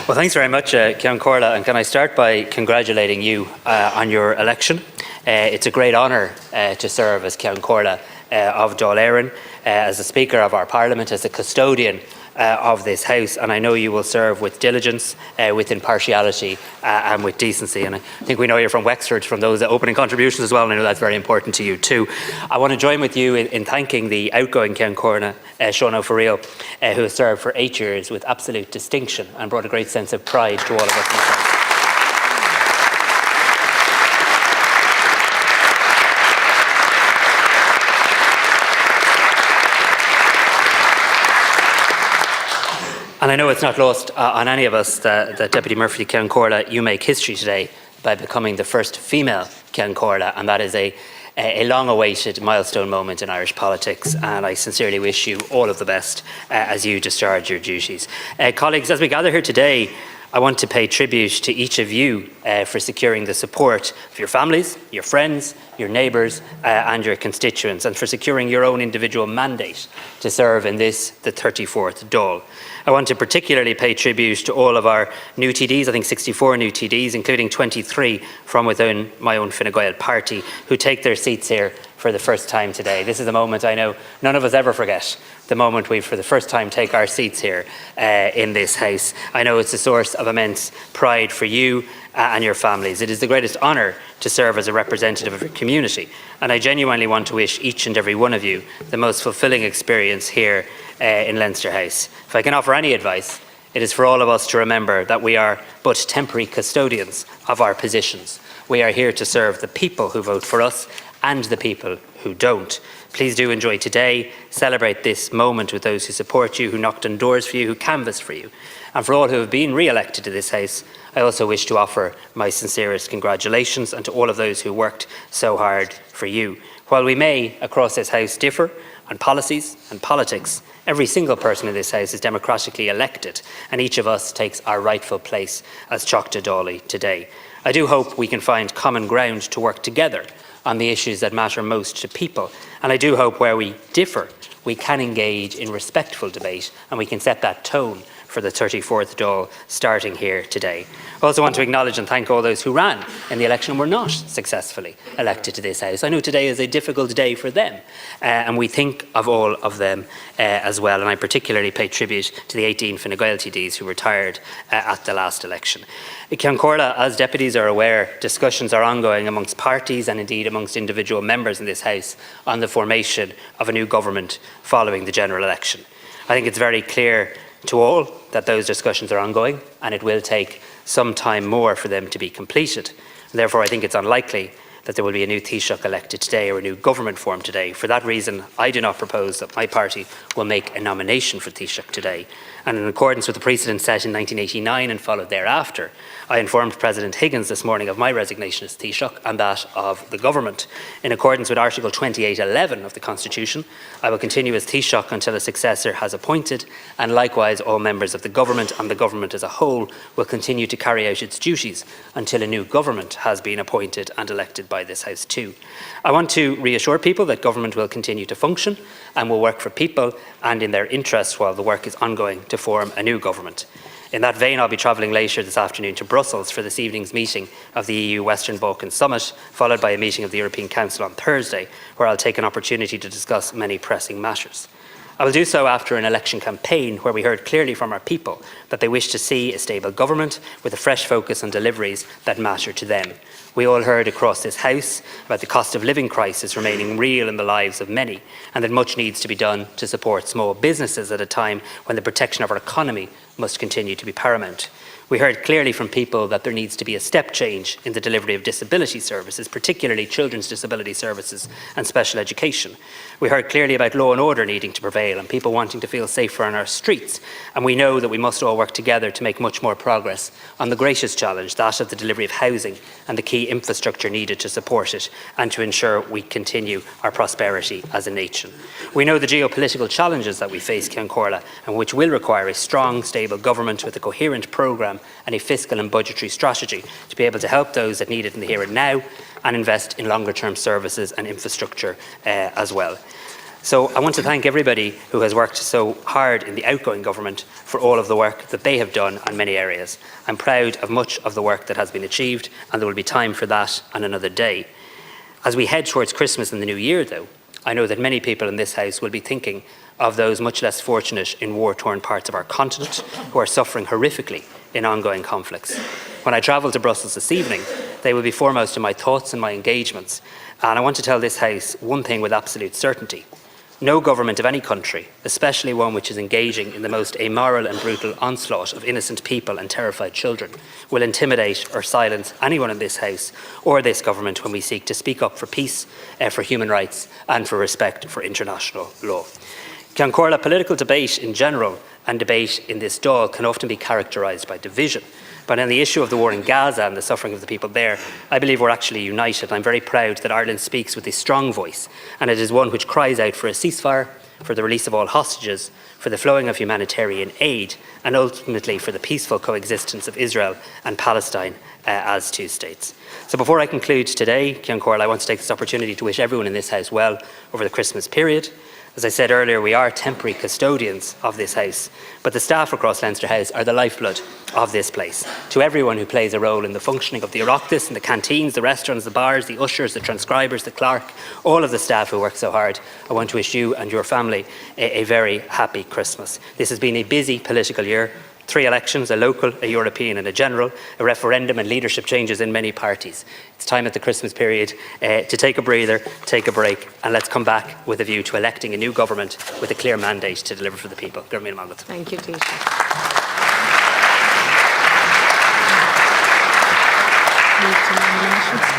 Well, thanks very much, Ceann Comhairle, and can I start by congratulating you on your election. It's a great honour to serve as Ceann Comhairle of Dáil Éireann, as the Speaker of our Parliament, as a custodian of this House, and I know you will serve with diligence, with impartiality and with decency. And I think we know you're from Wexford from those opening contributions as well, and I know that's very important to you too. I want to join with you in thanking the outgoing Ceann Comhairle, Sean O'Farrell, who has served for 8 years with absolute distinction and brought a great sense of pride to all of us. And I know it's not lost on any of us that Deputy Murphy Ceann Comhairle, you make history today by becoming the first female Ceann Comhairle, and that is a long-awaited milestone moment in Irish politics, and I sincerely wish you all of the best as you discharge your duties. Colleagues, as we gather here today, I want to pay tribute to each of you for securing the support of your families, your friends, your neighbours and your constituents, and for securing your own individual mandate to serve in this, the 34th Dáil. I want to particularly pay tribute to all of our new TDs, I think 64 new TDs, including 23 from within my own Fine Gael party, who take their seats here for the first time today. This is a moment I know none of us ever forget, the moment we for the first time take our seats here in this House. I know it's a source of immense pride for you and your families. It is the greatest honour to serve as a representative of your community, and I genuinely want to wish each and every one of you the most fulfilling experience here in Leinster House. If I can offer any advice, it is for all of us to remember that we are but temporary custodians of our positions. We are here to serve the people who vote for us and the people who don't. Please do enjoy today, celebrate this moment with those who support you, who knocked on doors for you, who canvassed for you. And for all who have been re-elected to this House, I also wish to offer my sincerest congratulations, and to all of those who worked so hard for you. While we may, across this House, differ on policies and politics, every single person in this House is democratically elected, and each of us takes our rightful place as Teachta Dálaí today. I do hope we can find common ground to work together on the issues that matter most to people, and I do hope where we differ, we can engage in respectful debate, and we can set that tone for the 34th Dáil starting here today. I also want to acknowledge and thank all those who ran in the election and were not successfully elected to this House. I know today is a difficult day for them, and we think of all of them as well, and I particularly pay tribute to the 18 Fine Gael TDs who retired at the last election. Ceann Comhairle, as deputies are aware, discussions are ongoing amongst parties and indeed amongst individual members in this House on the formation of a new government following the general election. I think it's very clear to all that those discussions are ongoing, and it will take some time more for them to be completed. And therefore, I think it's unlikely that there will be a new Taoiseach elected today or a new government formed today. For that reason, I do not propose that my party will make a nomination for Taoiseach today. And in accordance with the precedent set in 1989 and followed thereafter, I informed President Higgins this morning of my resignation as Taoiseach and that of the government. In accordance with Article 28(11) of the Constitution, I will continue as Taoiseach until a successor has appointed, and likewise all members of the government and the government as a whole will continue to carry out its duties until a new government has been appointed and elected by this House too. I want to reassure people that government will continue to function and will work for people and in their interests while the work is ongoing to form a new government. In that vein, I'll be travelling later this afternoon to Brussels for this evening's meeting of the EU Western Balkans Summit, followed by a meeting of the European Council on Thursday, where I'll take an opportunity to discuss many pressing matters. I will do so after an election campaign where we heard clearly from our people that they wish to see a stable government with a fresh focus on deliveries that matter to them. We all heard across this House about the cost of living crisis remaining real in the lives of many, and that much needs to be done to support small businesses at a time when the protection of our economy must continue to be paramount. We heard clearly from people that there needs to be a step change in the delivery of disability services, particularly children's disability services and special education. We heard clearly about law and order needing to prevail and people wanting to feel safer on our streets. And we know that we must all work together to make much more progress on the greatest challenge, that of the delivery of housing and the key infrastructure needed to support it and to ensure we continue our prosperity as a nation. We know the geopolitical challenges that we face, Ceann Comhairle, and which will require a strong, stable government with a coherent programme and a fiscal and budgetary strategy to be able to help those that need it in the here and now and invest in longer term services and infrastructure as well. So I want to thank everybody who has worked so hard in the outgoing government for all of the work that they have done on many areas. I'm proud of much of the work that has been achieved, and there will be time for that on another day. As we head towards Christmas and the New Year, though, I know that many people in this House will be thinking of those much less fortunate in war-torn parts of our continent who are suffering horrifically in ongoing conflicts. When I travel to Brussels this evening, they will be foremost in my thoughts and my engagements. And I want to tell this House one thing with absolute certainty. No government of any country, especially one which is engaging in the most amoral and brutal onslaught of innocent people and terrified children, will intimidate or silence anyone in this House or this government when we seek to speak up for peace, for human rights and for respect for international law. Ceann Comhairle, political debate in general and debate in this Dáil can often be characterised by division. But on the issue of the war in Gaza and the suffering of the people there, I believe we're actually united. I'm very proud that Ireland speaks with a strong voice, and it is one which cries out for a ceasefire, for the release of all hostages, for the flowing of humanitarian aid, and ultimately for the peaceful coexistence of Israel and Palestine as two states. So before I conclude today, Ceann Comhairle, I want to take this opportunity to wish everyone in this House well over the Christmas period. As I said earlier, we are temporary custodians of this House, but the staff across Leinster House are the lifeblood of this place. To everyone who plays a role in the functioning of the Oireachtas and the canteens, the restaurants, the bars, the ushers, the transcribers, the clerk, all of the staff who work so hard, I want to wish you and your family a very happy Christmas. This has been a busy political year. 3 elections, a local, a European and a general, a referendum and leadership changes in many parties. It's time at the Christmas period to take a breather, take a break, and let's come back with a view to electing a new government with a clear mandate to deliver for the people. Thank you, Taoiseach.